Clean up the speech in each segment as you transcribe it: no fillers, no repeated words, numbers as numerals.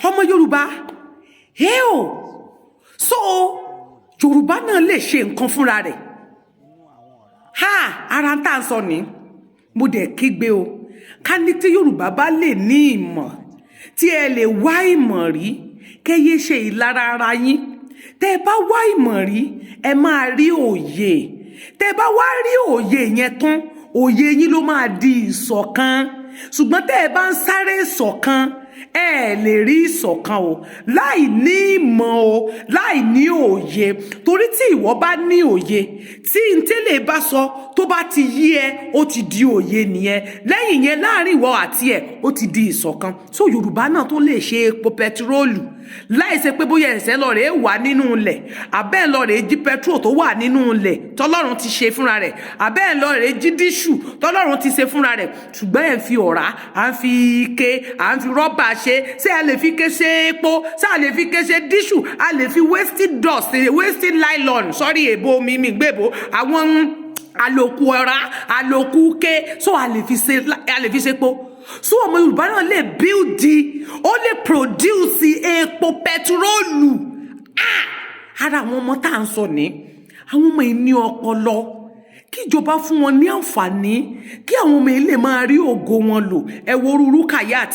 Omo Yoruba. Heo. So, Yoruba náà lè ṣe nǹkan fúnra rẹ̀. Ha, ara ń tà ń sọ ní. Mo dẹ̀ kígbe o. Ká ní tí Yorùbá bá lè ní ìmọ̀, tí ẹ lè wá ìmọ̀ rí, kẹ́yẹ ṣe ìlara ara yín. Tẹ́ bá wá ìmọ̀ rí, ẹ máa rí òye. Tẹ́ bá wá rí òye yẹn tán, òye yín ló máa di ìṣọ̀kan. Ṣùgbọ́n tẹ́ bá ń sáré ìṣọ̀kan, ẹ lè rí ìṣọ̀kan o, láì ní ìmọ̀ o, láì ní òye. Torí tí ìwọ bá ní òye, tí ntẹ́lẹ̀ bá sọ tó bá ti yí ẹ, ó ti di òye nìyẹn. Lẹ́yìn yẹn láàrin ìwọ àti ẹ, ó ti di ìṣọ̀kan. So Yorùbá náà tó lè ṣe epo pẹtiróòlù láì ṣe pé bóyá ẹ̀sẹ̀ lọ rèé wà nínú ilẹ̀, àbẹ́ lọ rèé jí petrol tó wà nínú ilẹ̀ tọ́lọ́run ti ṣe fúnra rẹ̀, àbẹ́ lọ rèé jí díṣù tọ́lọ́run ti ṣe fúnra rẹ̀. Ṣùgbọ́n ẹ̀ ń fi ọ̀rá, à ń fi ike, à ń fi rọ́bà ṣe. Ṣé a lè fi ike ṣe epo? Ṣé a lè fi ike ṣe díṣù? A lè fi wasted dust, wasted nylon, sorry èbó mi gbèbó, àwọn àlòkù ọ̀rá, àlòkù ike, so a lè fi ṣe epo. So ọmọ Yorùbá náà lè build, ó lè produce epo pẹtiróòlù. Ara àwọn ọmọ tá à ń sọ ní, àwọn ọmọ yìí ní ọpọlọ. Kí ìjọba fún wọn ní àǹfààní, kí àwọn ọmọ yìí lè máa rí ògo wọn lò. Ẹ wo Rukayat,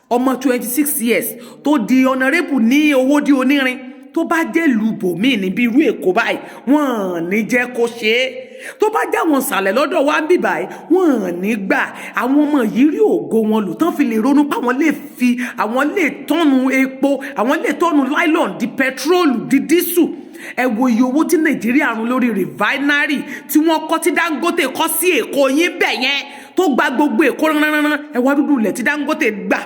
ọmọ 26 years, tó di honorable ní Owódé Onírin. Tó bá jẹ́ lùbòmí níbi irú Èkó báyìí, wọ́n ní jẹ́ kó ṣe é. Tó bá já wọn sàlẹ̀ lọ́dọ̀ wa ń bì báyìí, wọ́n ní gbà. Àwọn ọmọ yìí rí ògo wọn lò tán fi lè ronú pé àwọn lè tọ́nu epo, àwọn lè tọ́nu nylon di pẹtrólù di dísù. Ẹ wo iye owó tí Nàìjíríà run lórí refinery tí wọ́n kọ́ tí Dangote kọ́ sí Èkó yín bẹ̀ yẹn tó gba gbogbo Èkó rán. Ẹ wá dúdú ilẹ̀ tí Dangote gbà.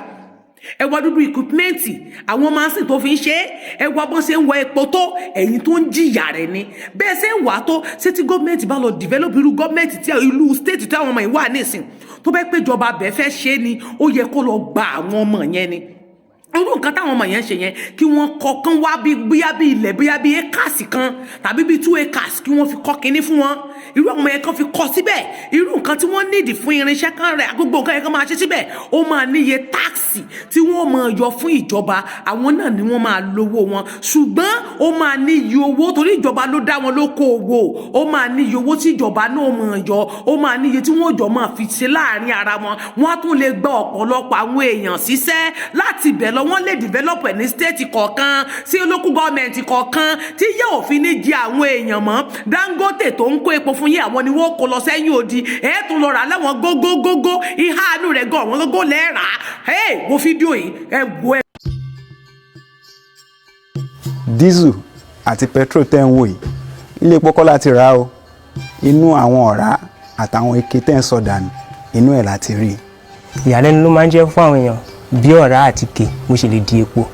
Ẹ wá dúdú equipmenti àwọn máṣíìnì tó fi ń ṣe. Ẹ wá bọ́n ṣe ń wọ epo tó, ẹ̀yin tó ń jìyà rẹ̀ ni. Bẹ́ẹ̀ ṣe ń wà tó, ṣé tí gọ́ọ̀mẹ̀ntì bá lọ develop irú gọ́ọ̀mẹ̀ntì tí ìlú state tí àwọn ọmọ yìí wà nísìn, tó bá pé ìjọba bẹ́ẹ̀ fẹ́ ṣe ni, ó yẹ kó lọ gba àwọn ọmọ yẹn ni. Irú nǹkan táwọn ọmọ yẹn ń ṣe yẹn, kí wọ́n kọ̀ọ̀kan wá bóyá bí ilẹ̀, bóyá bí acres kan tàbí bí 2 acres kí wọ́n fi kọ́ kinní fún wọn. Irú àwọn ọmọ yẹn kan fi kọ́ síbẹ̀. Irú nǹkan tí wọ́n nídìí fún irinṣẹ́ kan rẹ̀, gbogbo nǹkan yẹn kan máa ṣe síbẹ̀. Ó máa níye táàsì tí wọ́n máa yọ fún ìjọba. Àwọn náà ni wọ́n máa lówó wọn. Ṣùgbọ́n ó máa níye owó torí ìjọba ló dá wọn lóko òwò. Ó máa níye owó tí ìjọba náà máa yọ. Ó máa níye tí wọ́n jọ máa fi ṣe láàrin ara wọn. Wọ́n á tún lè gba ọ̀pọ̀lọpọ̀ àwọn èèyàn síṣẹ́ láti bẹ̀ lọ. Wọ́n lè develop ní state kọ̀ọ̀kan, sí local government kọ̀ọ̀kan tí yóò fi ní jẹ àwọn èèyàn mọ́. Dangote tó ń kó epo fún yín, àwọn ni wọ́n kó lọ sẹ́yìn odi. Ẹ tún lọ rà láwọn gógógógó, ìhà àánú rẹ̀ gan, àwọn gógó lẹ́ẹ̀rà. Wo fídíò yìí, ẹ wo ẹ. Diesel àti petrol tẹ́ ń wò yìí, ilé epo kọ́ láti rà o. Inú àwọn ọ̀rá àtàwọn ike tẹ́ ń sọ dànù, inú ẹ̀ láti rí. Ìyàlẹ́nu ló máa ń jẹ́ fún àwọn èèyàn bí ọ̀rá àti ike mo ṣe lè di epo.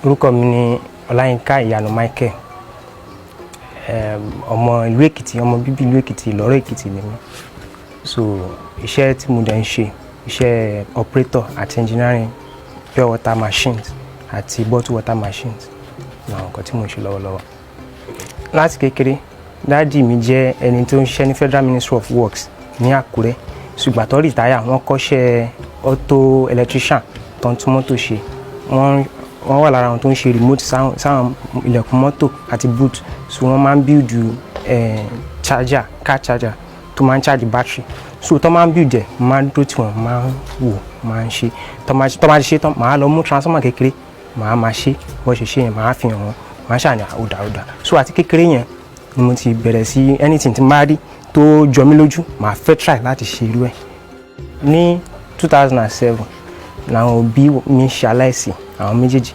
Orúkọ mi ni Ọláyínká Ìyanu Michael. Ọmọ ìlú Èkìtì, ọmọ bíbí ìlú Èkìtì, Ìlọrọ̀ Èkìtì ni mí. So iṣẹ́ tí mo dẹ̀ ń ṣe, iṣẹ́ operator àti engineering pure water machines àti bottle water machines ni àwọn nǹkan tí mo ń ṣe lọ́wọ́lọ́wọ́. Láti kékeré, dáàdì mi jẹ́ ẹni tó ń ṣiṣẹ́ ní Federal Ministry of Works ní Àkúrẹ́. Ṣùgbọ́n tó rìtáyà, wọ́n kọ́ṣẹ́ auto electrician tó ń tún mọ́tò ṣe. Wọ́n wà lára àwọn tó ń ṣe remote sáwọn ilẹ̀kùn mọ́tò àti boot. So wọ́n máa ń build charger, car charger tó máa ń charge battery. So tó máa ń build ẹ̀, máa ń dúró tí wọ́n máa ń wò, máa ń ṣe. Tó máa ti ṣe tán, màá lọ mú transformer kékeré, màá máa ṣe bó ṣe ṣe yẹn, màá fi hàn wọ́n, màá ṣàní àwòdà. So àti kékeré yẹn ni mo ti bẹ̀rẹ̀ sí anything tí máa rí tó jọ mí lójú, màá fẹ́ try láti ṣe irú ẹ̀. Ní 2007 làwọn òbí mi ṣaláìsí, àwọn méjèèjì.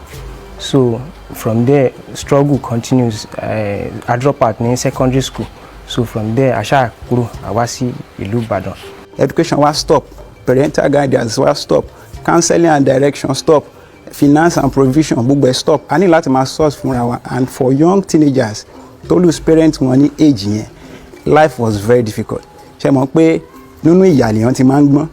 So from there struggle continues. I drop out ní secondary school. So from there aṣá kúrò àwa sí ìlú Ìbàdàn. Education wa stop, parental guidance wa stop, counseling and direction stop, finance and provision gbogbo ẹ̀ stop. A ní láti máa source fúnra wa, and for young teenagers tó lose parents wọn ní age yẹn, life was very difficult ṣe mọ̀ pé nínú ìyà lèèyàn ti máa ń gbọ́n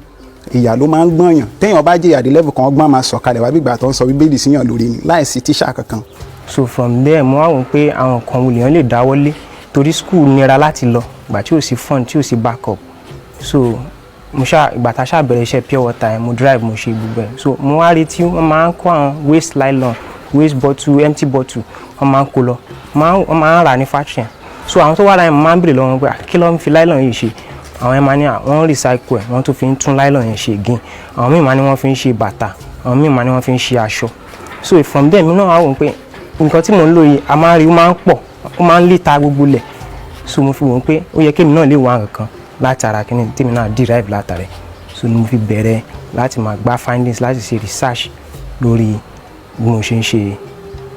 ìyà ló máa ń gbọ́n yàn téèyàn bá jẹ́ ìyàdí level kan ọgbọ́n máa sọ̀kalẹ̀ wá bí ìgbà tó ń sọ bíbélì síyàn lórí ni láìsí tíṣà kankan. So from there mo wá wò pé àwọn kan wo lèèyàn lè dáwọ́lé torí school nira láti lọ ìgbà tí ò sí fund tí ò sí backup. So mo ìgbà tá a ṣáà bẹ̀rẹ̀ iṣẹ́ pure water yẹn mo drive mo ṣe gbogbo ẹ̀. So mo wá rí tí wọ́n máa ń kó àwọn waste nylon waste bottle empty bottle wọ́n máa ń kó lọ wọ́n máa ń rà ní factory yẹn. So àwọn tó wá ra yẹn mo máa ń béèrè lọ́wọ́ pé kí ló ń fi nylon yìí ṣe àwọn yẹn máa ní wọ́n recycle ẹ̀ wọ́n tó fi ń tún nylon yẹn ṣe again àwọn míì máa ní wọ́n fi ń ṣe bàtà àwọn míì máa ní wọ́n fi ń ṣe aṣọ. So from there mi náà wá wò pé nǹkan tí mò ń lò yìí a máa ń rí ó máa ń pọ̀ ó máa ń lé ta gbogbo lẹ̀. So mo fi wò pé ó yẹ kémi náà lè wá nǹkan látara kíní tèmi náà derive látara ẹ̀. So mo fi bẹ̀rẹ̀ láti máa gbá findings láti ṣe research lórí bí mo ṣe ń ṣe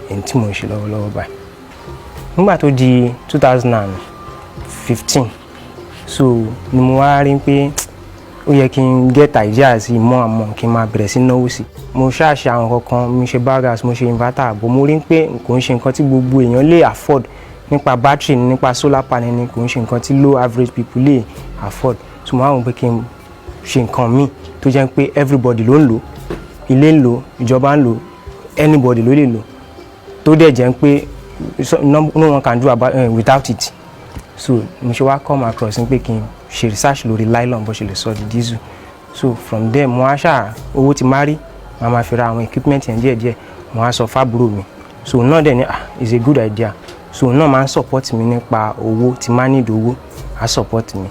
èyí tí mo ń ṣe lọ́wọ́lọ́wọ́ báyìí. Nígbà tó di 2015 so ni mo wá rí pé ó yẹ kí n get ideas mọ́ àmọ́ kí n máa bẹ̀rẹ̀ sí náwó sí. Mo ṣàṣe àwọn kankan mo ṣe biogas mo ṣe inverter àbò mo rí pé kò ń ṣe nǹkan tí gbogbo èèyàn lè afford nípa battery nípa solar panel ni kò ń ṣe nǹkan tí low average people lè afford. So mo wá wò pé kí n ṣe nǹkan míì tó jẹ́ pé everybody ló ń lò ilé ń lò ìjọba ń lò anybody ló lè lò tó dẹ̀ jẹ́ pé no one can do without it. So mo ṣe wá come across pé kí n ṣe research lórí nylon bó ṣe lè sọ di diesel. So from there mo wá ṣáà owó ti má rí màá máa fi ra àwọn equipment yẹn díẹ̀díẹ̀ mo wá sọ fábúrò mi. So náà dẹ̀ ni is a good idea. So náà máa ń support mi nípa owó tí má need owó á support mi.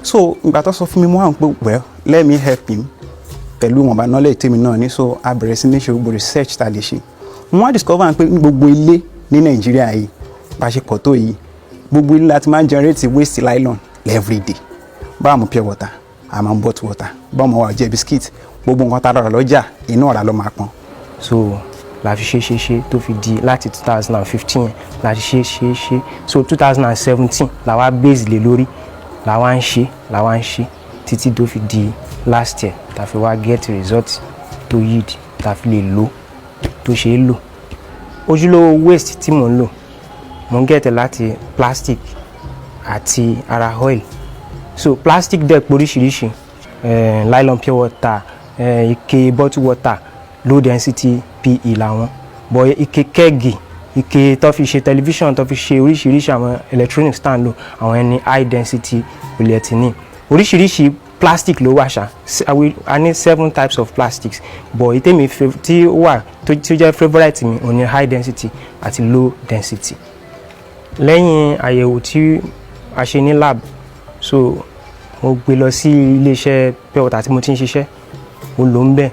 So ìgbà tó sọ fún mi mo wá pé well let me help him pẹ̀lú wọn bá knowledge tèmi náà ní so a bẹ̀rẹ̀ sí ní ṣe gbogbo research tá a lè ṣe. Mo wá discover pé gbogbo ilé ní Nàìjíríà yìí bá ṣe pọ̀ tó yìí gbogbo ilé láti máa ń generate waste nylon every day. Báwo mo pure water a máa ń bottle water báwo mo wà jẹ biscuit gbogbo nǹkan tá a rà lọ́jà inú ọ̀rá ló máa pọn. So la fi ṣe tó fi di láti 2015 la fi ṣe so 2017 la wá base lé lórí la wá ń ṣe títí tó fi di last year ta fi wá get result tó yield ta fi lè lò tó ṣe é lò. Ojúlówó waste tí mò ń lò mo ń get láti plastic àti ara oil. So plastic dẹ̀ oríṣiríṣi nylon pure water ike bottle water low density PE làwọn but ike kẹ́gì ike tó fi ṣe television tó fi ṣe oríṣiríṣi àwọn electronic stand lò àwọn ẹni high density polyethylene oríṣiríṣi plastic ló wà ṣá I need 7 types of plastics but ìtẹ́mi tí ó wà tó jẹ́ favourite mi òun ni high density àti low density. Lẹ́yìn àyẹ̀wò tí a ṣe ní lab so mo gbé lọ sí iléeṣẹ́ pure water tí mo ti ń ṣiṣẹ́ mo lò ń bẹ̀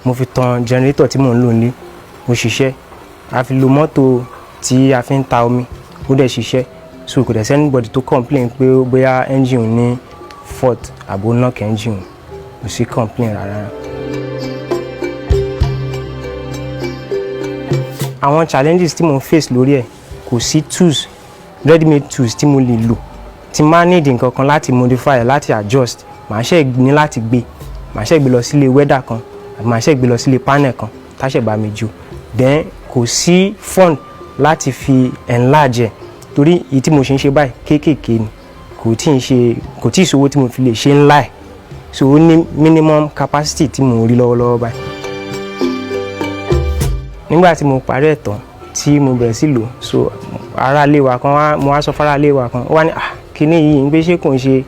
mo fi tan generator tí mò ń lò nílé mo ṣiṣẹ́ a fi lo mọ́tò tí a fi ń ta omi ó dẹ̀ ṣiṣẹ́ so kò dẹ̀ sí anybody tó complain pé bóyá engine ní fault àbò knock engine kò sí complain rárá. Àwọn challenges tí mo face lórí ẹ̀ kò sí tools ready made tools tí mo lè lò tí máa need nǹkan kan láti modify láti adjust màá ṣe ní láti gbé màá ṣe gbé lọ sílé weather kan àbí màá ṣe gbé lọ sílé panel kan táṣẹ̀ bá mi jò then kò sí fund láti fi enlarge ẹ̀ torí èyí tí mo ṣe ń ṣe báyìí kéékèèké ni kò tí ì ṣòwò tí mo fi lè ṣe ńlá ẹ̀ so ó ní minimum capacity tí mo rí lọ́wọ́lọ́wọ́ báyìí. Nígbà tí mo parí ẹ̀ tán tí mo bẹ̀rẹ̀ sí lò so ará ilé wa kan mo wá sọ fara ilé wa kan ó wá ní kíní yìí ń gbé ṣé kò ń ṣe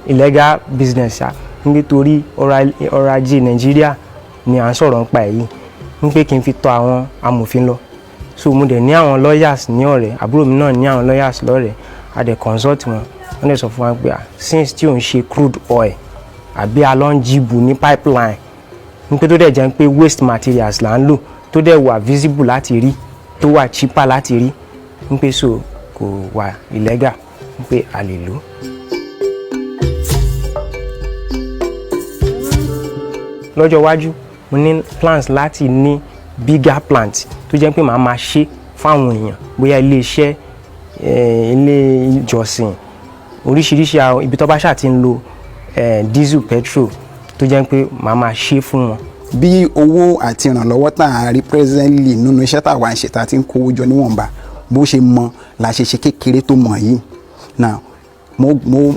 illegal business ṣá nítorí ọrọ̀ ajé Nàìjíríà ni à ń sọ̀rọ̀ nípa èyí ń pé kí n fi tọ̀ àwọn amòfin lọ so mo dẹ̀ ní àwọn lawyers ní ọ̀rẹ́ àbúrò mi náà ní àwọn lawyers lọ́rẹ̀ẹ́ a dẹ̀ consult wọn wọ́n dẹ̀ sọ fún wa pé since tí ò ń ṣe crude oil àbí alonjibu ní pipeline ń pé tó dẹ̀ jẹ́ pé waste materials là ń lò tó dẹ̀ wà visible láti rí tó wà cheaper láti rí ń pé so kò wà illegal ń pé a lè lò. Lọ́jọ́ iwájú mo ní plans láti ní bigger plant tó jẹ́ pé màá máa ṣe fáwọn èèyàn bóyá ilé iṣẹ́ ilé ìjọsìn oríṣiríṣi àwọn ibi tó bá ṣáà ti ń lo diesel petrol tó jẹ́ pé màá máa ṣe fún wọn. Bí owó àti ìrànlọ́wọ́ tá a rí presently nínú iṣẹ́ tá a wá ń ṣe tá a ti ń kówó jọ níwọ̀nba bó ṣe mọ la ṣe kékeré tó mọ̀ yìí now mo